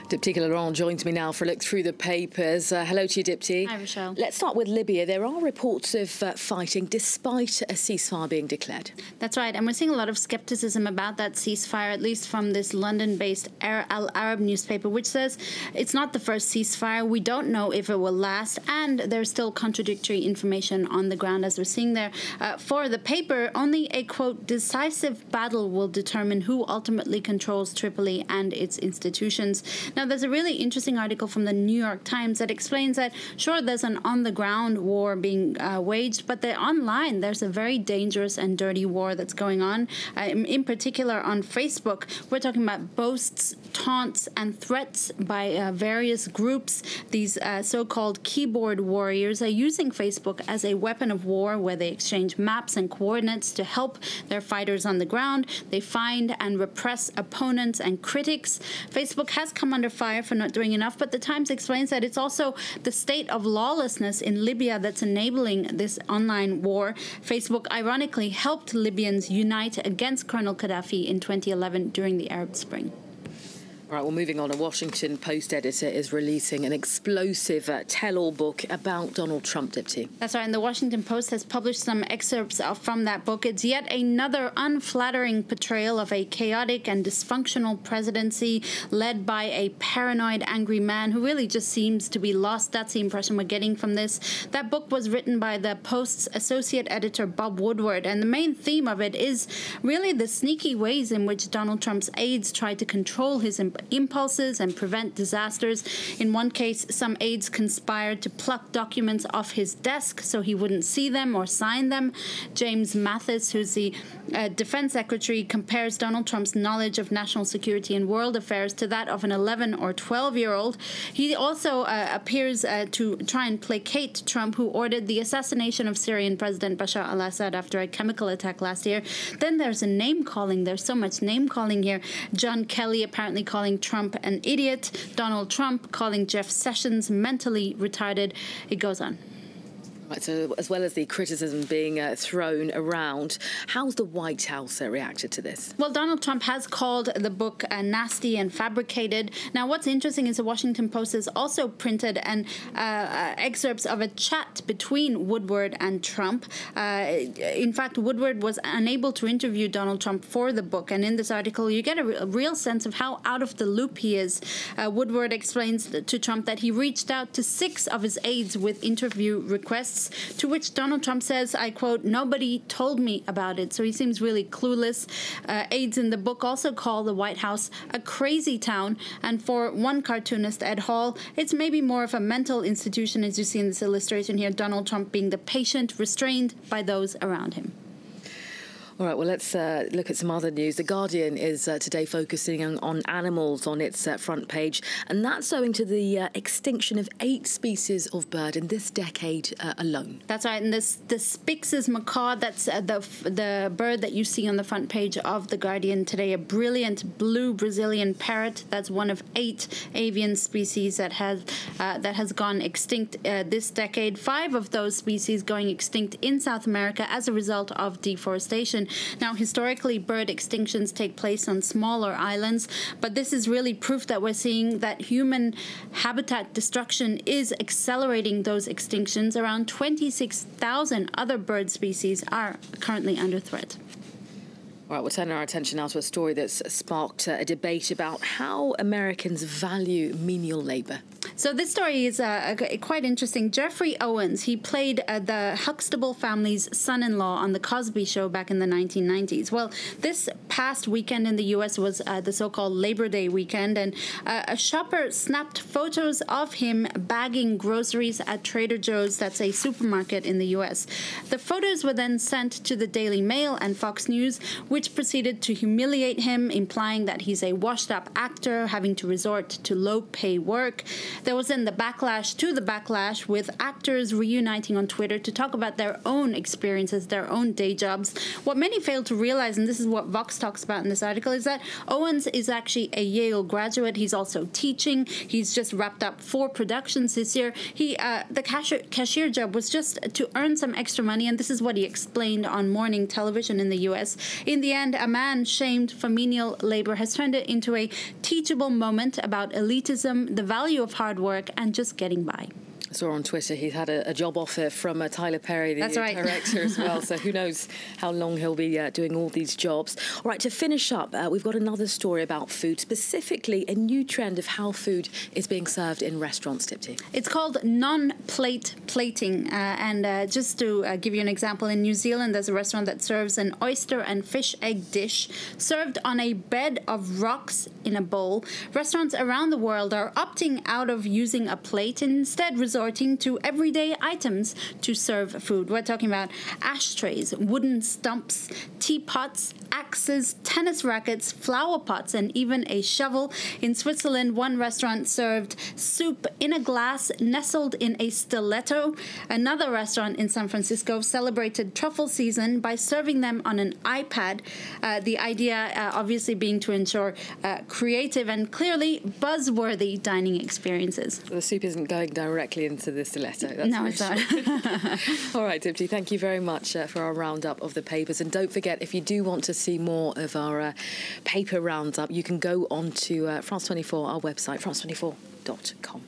Dipti Laurent joins me now for a look through the papers. Hello to you, Dipti. Hi, Rochelle. Let's start with Libya. There are reports of fighting despite a ceasefire being declared. That's right, and we're seeing a lot of skepticism about that ceasefire, at least from this London-based Al Arab newspaper, which says it's not the first ceasefire. We don't know if it will last, and there's still contradictory information on the ground, as we're seeing there. For the paper, only a, quote, decisive battle will determine who ultimately controls Tripoli and its institutions. Now, there's a really interesting article from the New York Times that explains that, sure, there's an on-the-ground war being waged, but online, there's a very dangerous and dirty war that's going on. In particular, on Facebook, we're talking about boasts, taunts, and threats by various groups. These so-called keyboard warriors are using Facebook as a weapon of war, where they exchange maps and coordinates to help their fighters on the ground. They find and repress opponents and critics. Facebook has come under fire for not doing enough, but the Times explains that it's also the state of lawlessness in Libya that's enabling this online war. Facebook, ironically, helped Libyans unite against Colonel Gaddafi in 2011 during the Arab Spring. All right, well, moving on, a Washington Post editor is releasing an explosive tell-all book about Donald Trump, Dipti. That's right, and the Washington Post has published some excerpts from that book. It's yet another unflattering portrayal of a chaotic and dysfunctional presidency led by a paranoid, angry man who really just seems to be lost. That's the impression we're getting from this. That book was written by the Post's associate editor, Bob Woodward, and the main theme of it is really the sneaky ways in which Donald Trump's aides tried to control his impulses and prevent disasters. In one case, some aides conspired to pluck documents off his desk so he wouldn't see them or sign them. James Mathis, who's the defense secretary, compares Donald Trump's knowledge of national security and world affairs to that of an 11 or 12-year-old. He also appears to try and placate Trump, who ordered the assassination of Syrian President Bashar al-Assad after a chemical attack last year. Then there's a name-calling. There's so much name-calling here. John Kelly apparently calling Trump an idiot, Donald Trump calling Jeff Sessions mentally retarded. It goes on. Right, so as well as the criticism being thrown around, how's the White House reacted to this? Well, Donald Trump has called the book nasty and fabricated. Now, what's interesting is the Washington Post has also printed excerpts of a chat between Woodward and Trump. In fact, Woodward was unable to interview Donald Trump for the book, and in this article, you get a real sense of how out of the loop he is. Woodward explains to Trump that he reached out to 6 of his aides with interview requests, to which Donald Trump says, I quote, "Nobody told me about it." So he seems really clueless. Aides in the book also call the White House a crazy town. And for one cartoonist, Ed Hall, it's maybe more of a mental institution, as you see in this illustration here, Donald Trump being the patient restrained by those around him. All right, well, let's look at some other news. The Guardian is today focusing on animals on its front page, and that's owing to the extinction of 8 species of bird in this decade alone. That's right, and the Spix's macaw, that's the bird that you see on the front page of The Guardian today, a brilliant blue Brazilian parrot. That's one of 8 avian species that has gone extinct this decade. 5 of those species going extinct in South America as a result of deforestation. Now, historically, bird extinctions take place on smaller islands, but this is really proof that we're seeing that human habitat destruction is accelerating those extinctions. Around 26,000 other bird species are currently under threat. All right, we'll turn our attention now to a story that's sparked a debate about how Americans value menial labor. So this story is quite interesting. Jeffrey Owens, he played the Huxtable family's son-in-law on The Cosby Show back in the 1990s. Well, this past weekend in the U.S. was the so-called Labor Day weekend, and a shopper snapped photos of him bagging groceries at Trader Joe's, that's a supermarket in the U.S. The photos were then sent to the Daily Mail and Fox News, which proceeded to humiliate him, implying that he's a washed-up actor having to resort to low-pay work. There was then the backlash to the backlash, with actors reuniting on Twitter to talk about their own experiences, their own day jobs. What many fail to realize, and this is what Vox talks about in this article, is that Owens is actually a Yale graduate. He's also teaching. He's just wrapped up 4 productions this year. The cashier job was just to earn some extra money, and this is what he explained on morning television in the U.S. In the the end, a man shamed for menial labor has turned it into a teachable moment about elitism, the value of hard work, and just getting by. I saw on Twitter he's had a job offer from Tyler Perry, the director as well. So who knows how long he'll be doing all these jobs. All right, to finish up, we've got another story about food, specifically a new trend of how food is being served in restaurants, Dipti. It's called non-plate plating. Just to give you an example, in New Zealand, there's a restaurant that serves an oyster and fish egg dish served on a bed of rocks in a bowl. Restaurants around the world are opting out of using a plate and instead resorting to everyday items to serve food. We're talking about ashtrays, wooden stumps, teapots, axes, tennis rackets, flower pots, and even a shovel. In Switzerland, one restaurant served soup in a glass nestled in a stiletto. Another restaurant in San Francisco celebrated truffle season by serving them on an iPad. The idea obviously being to ensure creative and clearly buzzworthy dining experiences. The soup isn't going directly into the stiletto. That's no, it's not. All right, Dipti, thank you very much for our roundup of the papers. And don't forget, if you do want to see more of our paper roundup, you can go on to France 24, our website, france24.com.